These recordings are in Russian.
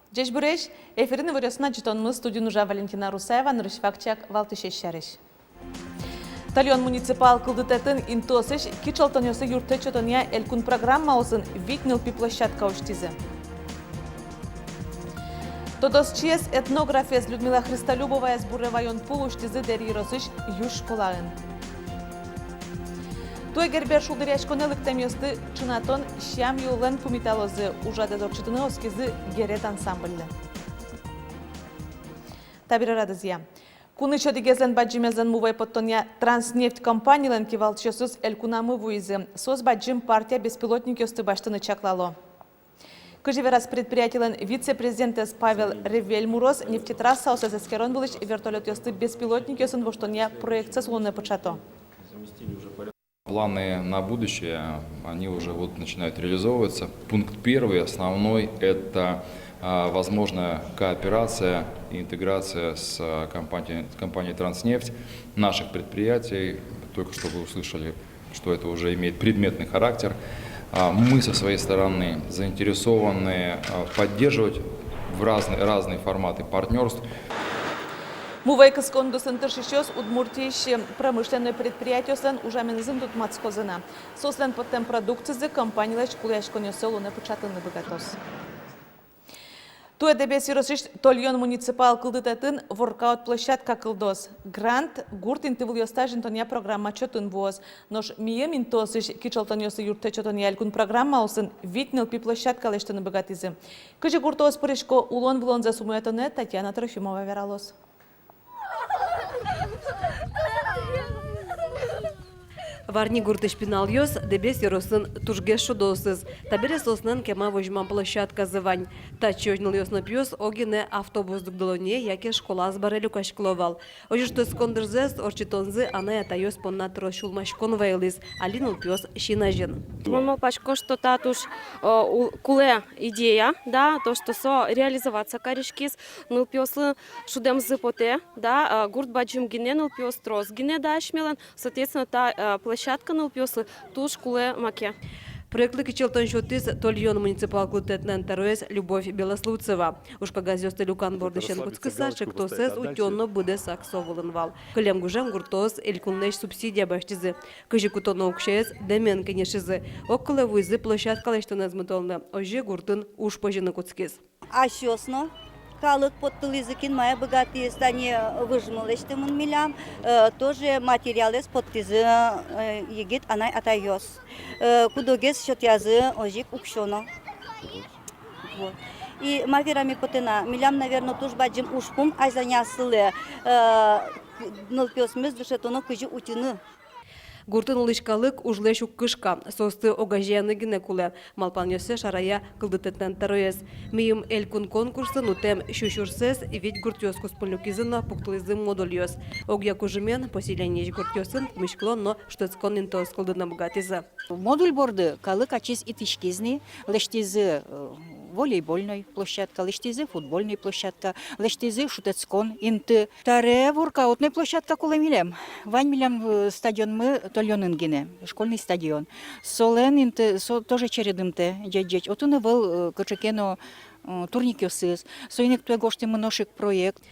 Жеш бүреш, эфирін выресына житонмыз студию нужа Валентина Русаева, нұрышфакчак Валтышеш. Тальон муниципал кылдытатын интосыш кичалтанёсы юрты чотония элькун программа осын витнил площадка уштизы. Тодос чес этнография с Людмила Христолюбова из Буревайон пул уштизы дери росыш юж школаын. Той гербер шулдырячконелык темёсты чынатон щам юлен кумиталозы ужады дорчытыны оскизы герет ансамбльны. Табира радызия. Кунычо дигезен баджимезен мувай подтоня транснефть компаниялен кивалчосыз элькунамы вуизы. Соз баджим партия беспилотник ёсты баштыны чаклало. Кыжеверас предприятиялен вице-президент Павел Ревельмуроз нефтетрасса осазескерон былыч вертолет ёсты беспилотник ёсын воштоня проекция слоны почато. Планы на будущее, они уже начинают реализовываться. Пункт первый, основной, это возможная кооперация и интеграция с компанией «Транснефть» наших предприятий. Только что вы услышали, что это уже имеет предметный характер. Мы со своей стороны заинтересованы поддерживать в разные форматы партнерств. Мувайка скондусын тыршищёс удмуртийши промышленное предприятие уже мензин тут мацкозына. Сослен потом продукцизы компаниялач куляшконе солуне початыны богатос. Туэ дебеси росыш тольон муниципал кылдытатын воркаут площадка кылдос. Грант гурт интывыл ёстажин тоня программа чотын воз. Нож мием интосыш кичалтан ёсы юрте чотоня ялькун программа усын витнил пи площадка лештыны богатизы. Кыжы гуртос пырышко улон-влон за сумуятоне Татьяна Трофимова вералос. Варни гуртыш пинал ёс, дебес ёросын тужгеш шудосыз. Табере соснан кема вожман площадка зывань. Та чёжнил ёсно пьёс огине автобус дугдолоне, яке школа сбарелю кашкловал. Ожи что скондырзес, орчитонзы, ана ята ёс понна трошулмашкон вейлиз, алинул пьёс шинажен. Мы пачко что татуш куле идея, да, то что со реализоваться корешкис, нул пьёсы шудем зыпоте, да, гурт баджим гине нул пьёс трос гине дашмелан, соответственно та площадка нул пьёсы туш куле маке. Проектлы кичелтон шотыз тольон муниципал клутетнен тароес Любовь Белослуцева. Ушка газёсты люкан бордышен куцкыса, чектосез утённо буде саксовылынвал. Кылем гужем гуртоз элькуннеш субсидия баштизы. Кыжи кутоно укшез демен кенешизы. Около вызы площадка лештонез мытолны. Ожи гуртын уж пожины куцкиз. Асёсно. Калык подтыл языкин моя богатые стане выжмалыштымын милям, тоже материалы подтызы егит анай атайос. Кудогес счет язы ожик укшоно. Вот. И маверами потена милям, наверное, тоже баджим ушпум, а занясылы нылпёсмыз душетоно кыжи утины. Гуртын улышкалык ужлеш уккышка, состы огажияны гинекуле, малпан йосе шарая кылдытетнен тароез. Мийым элькун конкурсы нутем шушурсез, ведь гуртёс куспольнюкизына пуктылызым модульёс. Огья кужымен поселенеж гуртёсын мышклонно штыцкон интос кылдына богатизы. Модуль борды калык ачиз итишкизни, лештизы волейбольной площадка, лештизы футбольной площадка, лештизы шутецкон инты. Таре воркаутной площадка кулемилем. Вань милем стадион мы тольонын гине, школьный стадион. Солен инты тоже чередымте джеджеч. Отуны был кочекено турник ёсыз. Сойнек туе гошты мношек проект.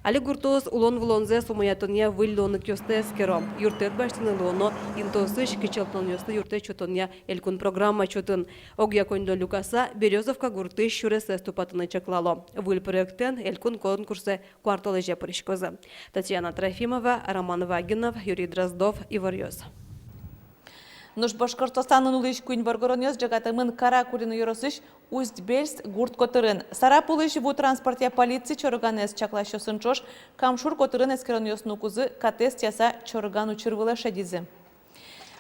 Али гуртоз улон-влонзе сумаятония выльлоны кёсте эскеро. Юртет баштыны лоно, интосыш кичалтон ёсты юрте чотония элькун программа чотын. Огья коньдо люкаса Березовка гурты шуресе ступатыны чаклало. Выль проекттен элькун конкурсе кварталеже прышкозы. Татьяна Трофимова, Роман Вагинов, Юрий Дроздов, Ивар Ёс. Нуш Башкортостанын улыш куин боргоронёс жагатымын кара курины yorosыш Усть-Бельс гурт котырын. Сара пулыш ву транспортия полиции чорганес чаклашёсын чош, камшур котырын эскеронёс нукузы катест яса чорган учырвыла шадизы.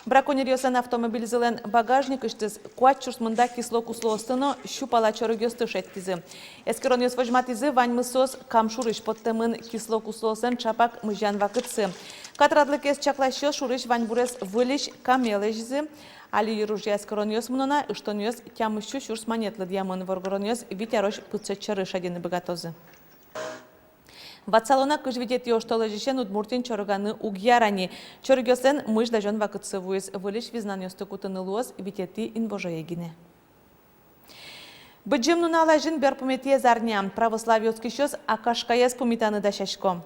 Браконьерёсан автомобиль зылен багажник иштіз куат чурсмында кисло куслоостыно щупала чорыгёсты шеттизы. Эскеронёс вожматизы вань мысос камшурыш подтемын кисло куслосын чапак мыжан вакытсы. Катрадлыкес чаклашёс шурыш вань бурес вылиш камележзы. Али юружья эскеронёс мнона иштонёс тямыщу шурс монетлы дьямын воргоронёс витярош пыцчачары шадины богатозы. Ватсалона кыжвидет ёштолежишен удмуртин чорганы угьярани. Чоргёсен мыш дажон вакытсы вуйс вылиш визнан ёсты кутыны луос витети инбожоегине. Быджим нунала жин берпуметие зарня. Православиоцкий щас акашкаяс пумитаны дашашко.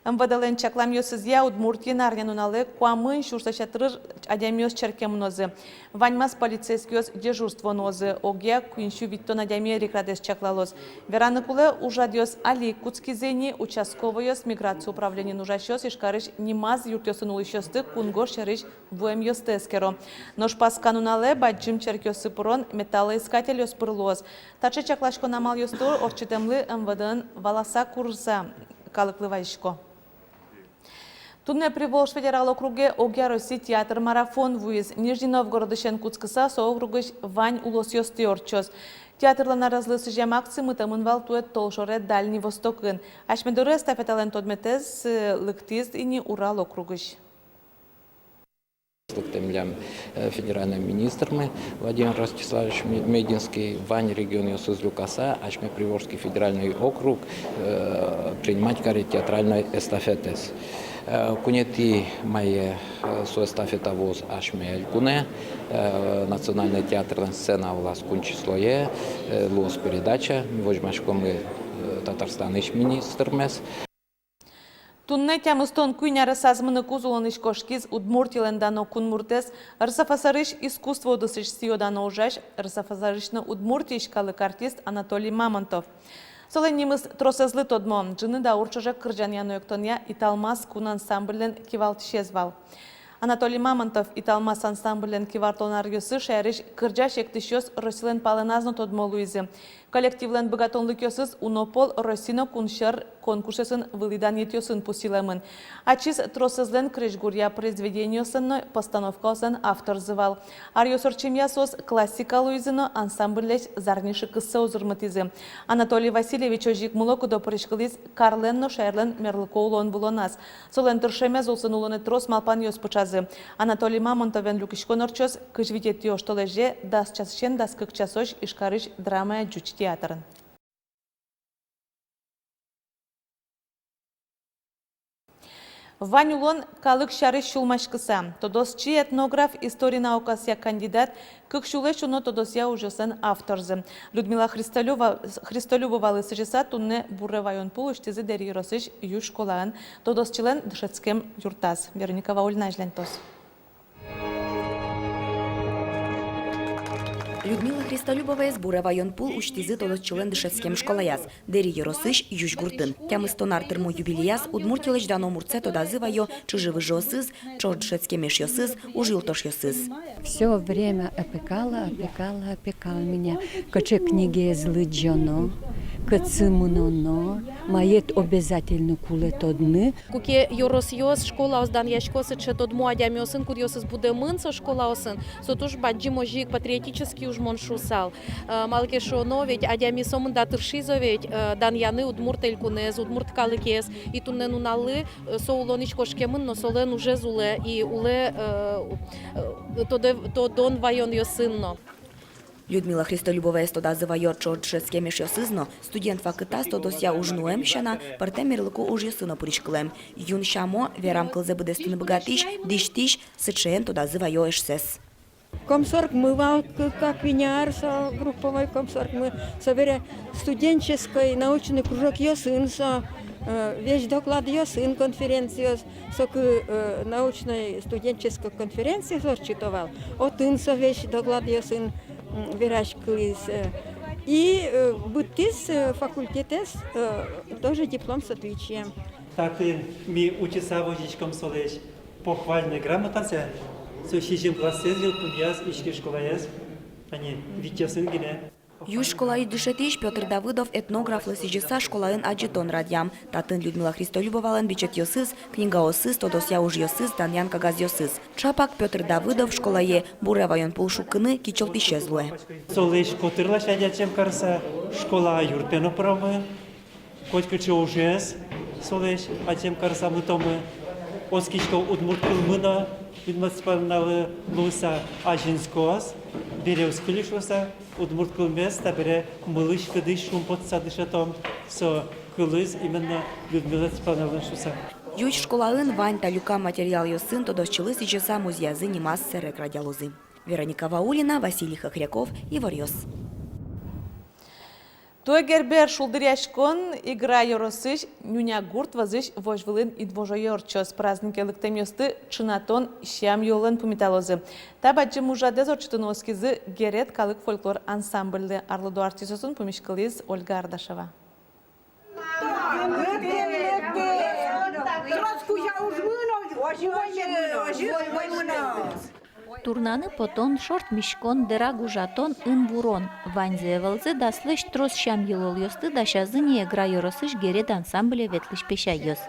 МВДлен чаклам йосызя Удмуртия нарня нуналы куамын шурсачатырыр адямиос черкемнозы. Ваньмас полицейскиос дежурство нозы. Огя куиншу виттон адямия рекрадес чаклалоз. Вераныкулы ужадиос али куцкизени участковойос миграцию управления нужащос ишкарыш нимаз юртёсын улышёсты кунгош шарыш вуэм ёстескеро. Нож паска нуналы баджим черкёсы пурон металлоискатель ёс пырлоз. Тачы чаклашко намал ёстур орчитемлы МВДн валаса курса калыклывайшко. Тунне Приволжск федерал округе Огя России театр марафон вуиз Нижний Новгород Куцкыса со округыш Вань улос ёстыорчос. Театрлана разлысы жем акции мытамын валтует толшоре Дальний Востокын. Ашмедоры эстафетален тодметез лыктиз ини Урал округыш. Лыктемлям федеральным министром Владимир Ростиславович Мединский, Вань регион Йосыз-Люкаса, Ашме Приволжский федеральный округ принимать кари театральной эстафеты. Кунети мои со эстафета воз Ашме Элькуне, национальная театрная сцена влас кунчислое, лос передача, возьмашко мы Татарстаныш министрмес. Тунне тямыстон куйняра сазмыны кузулыныш кошкиз Удмуртилен дано кунмуртес, рсафасарыш искусство удысыш сиодано ужаш, рсафасарышны удмуртийшкалык артист Анатолий Мамонтов. Солен немыс тросезлы тодмо, джыны да урчыжак кыржан яноектония италмас кун ансамблен кивалтшезвал. Анатолий Мамонтов италмас ансамблен кивартонар йосы шайрыш кыржаш ектышёс Росилен паленазно тодмо луизе. Коллективлен богатонлык йосыз унопол Росино куншер конкурсесын вылидан етьосын пусилемын. Ачиз тросезлен крышгурья произведениосын постановкасын автор зывал. Арьосорчим ясос классика луизыно ансамблеш зарниши кысса узырмытизы. Анатолий Васильевич ожик мулоку до прышкылиз Карленно шайрлен мерлыко улон булонас. Солен туршемез улсын улоны трос малпан йос пучазы. Анатолий Мамонтовен люкишкон орчос кыжвитет йоштолеже дас часшен дас кык часош ишкарыш драма жуч театрын. Ванюлон калык шары шулмашкыса. Тодосчи этнограф истории наукасия кандидат, как шулеш уно тодосия ужасын авторзы. Людмила Христолюбова лысыжиса тунне бурревайон пул штизы дери росыш юж школаан тодосчилен дышецкем юртаз. Вероника Ваульна жлентос. Людмила Христолюбова из Буревайон пул учтизы тодосчилен дышецкем школаяс. Дери еросыш юж гуртын. Тямыстонар термо юбилеяс удмуртилыч дано мурце тодазывайо чуживы жосыз, чор дышецкем йосыз, ужилтош йосыз. Все время опекал меня. Каче книги злыджано, кацимуноно, мает обязательно кулет одни. Куке йорос школа оздан яшкосы че тодмо адямиосын курьосыз буде мынсо школа осын. Сотуш баджиможик патриотический уж моншусал. Малкешо но ведь адямисомын да тыршизо ведь дан яны удмурт элькунез, удмурт калыкес. И туннену налы соулонич кошкемын, но солен уже зуле и уле то дон вайон йосынно. Людмила Христолюбова стодазывайо чордшецкем йосызно, студент факытас тодосья ужнуем щана, парте мерлыку уж йосыно пуришкылем. Юн щамо верам кылзе быдестыны богатиш, диштиш, сычен тодазывайо эшсес. Комсорг мы как виняр, групповой комсорг мы соберем студенческий научный кружок йосынса, весь доклад йосын конференции, научной студенческой конференции зачитывал, от инса весь доклад йосын вирашкалис. И бытис факультетес тоже диплом с отличием. Так ми учится водичком солечь похвальной грамоте. Сущим классе зил пуньяс ишки школаяс, они витясын гине. Юж школаи дышетиш Петр Давыдов этнограф лысижиса школаын аджитон радьям. Татын Людмила Христолюбовален бичет йосыз, книга осыз, тодосья уж йосыз, даньян кагаз йосыз. Чапак Петр Давыдов школае буревайон пулшукыны кичелт исчезлуе. Солеш котырла шадячем карса школа юртено промы, котькаче ужес, солеш, ачем карса мытомы, оскичко удмурткыл мына, Відмацпальнали луса ажінськос, бере скулішлося, удмурткул места бере милиш кидиш шум подсадишатом, со кулис іменно Людмила Цпальналишуся. Юж школаын Вань та Люка материал йосын тодосчылы сичеса музеязы немас серек радиалузы. Вероника Ваулина, Василий Хохряков, Иварьос. Той гербер шулдыряшкон игра yorosыш нюня гурт вазыш вожвылын идвожойорчос праздник электемёсты чынатон щам йолын пумиталозы. Табаджы мужадез орчтыноскизы герет калык фольклор ансамбльды арлыду артисосын пумишкализ Ольга Ардашева. Турнаны потон шорт мишкон дырагу жатон ын вурон. Ванзе валзе даслыш трос шам йылол йосты дашазыне игра yorosыш герет ансамбле ветлыш пеша йос.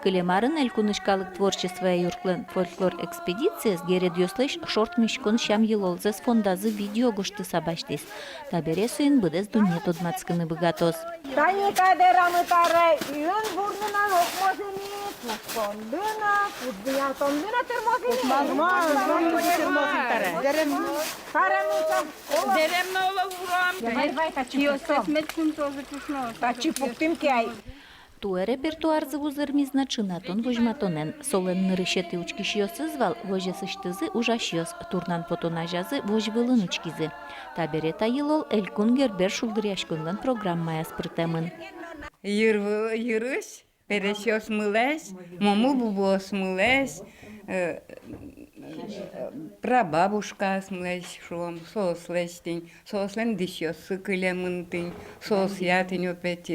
Кылемарын элькунышкалык творчество юрклын фольклор экспедиция с герет йослыш шорт мишкон шам йылолзес фондазы видео гушты сабаштис. Табере суин быдез дуне тодмацкыны быгатос. Туе репертуар завузырмиз начинатон вожматонен. Солен нырышеты учкиш йосызвал, вожесыштызы ужаш йос, турнан потонажазы вожвылын учкизы. Таберета йылол элькун гербер шулдыряшкынган программая спрытемын. Йырыш, перешёс мылеш, мому бубос мылеш, прабабушка смылеш шом, сослештень, сослен дишёсы кылемынтень, сос ятень опять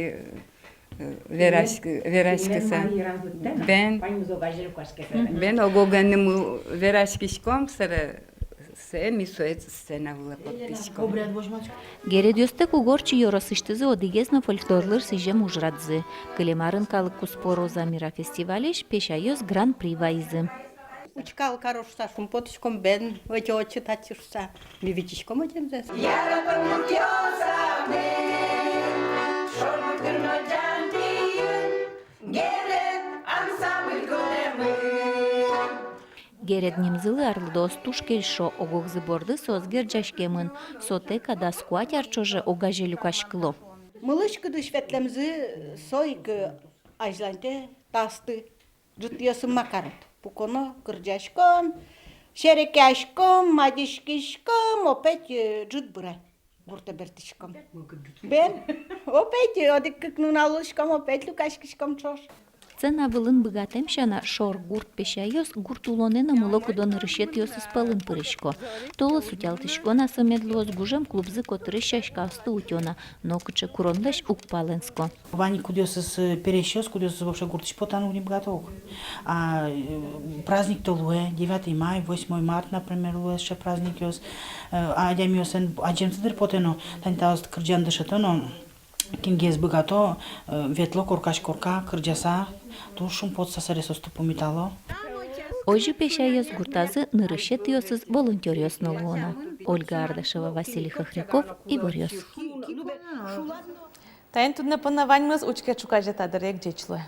верашкыса. Бен огоганымы верашкишком сара Гередёсты кугорчи yorosыштызы одигезно фольклорлыр сиже мужрадзы. Кылемарын калык куспороза мира фестивалеш пешайоз гран-при вайзы. Учкал карошса, шумпотышком бен, очи татишса, бивичишком одемзес. Геред немзылы арлдос тушкельшо огогзы борды созгер жашкемын, соте када скуатярчоже огаже люкашкыло. Мылышкы дыш ветлемзы сойгы ажланте тасты, жутьясы макарот. Пуконо кырджашком, шерекяшком, мадишкишком, опять жут бырай. Гурта бертишком. Бен, опять одик нуналышком, опять люкашкишком чош. Цена вылын быгатем шана шор гурт пешайос гурт улонена мулокудон рышет йосыз палын пырышко. Толы сутялтышко насы медлоз гужем клубзы котыры шашкасты утена, но кычы курондаш укпаленско. Вани кудёсыз перещёс, кудёсыз вообще гуртыш потану не богаток. А праздник толуэ, 9 май, 8 март, например, луэше праздник йос. А адямиосен, аджемсыдыр потено, танитаост кырджан дышетено, кингез богато, ветло коркаш-корка, кырджаса, то шум подсасаре состу помитало. Ожи пешайос гуртазы нырышет йосыз волонтер йоснолуона. Ольга Ардашева, Василий Хохряков, Ивор Йос. Тайн тут напанаваньмыз учке чукажетадыр як джечлы.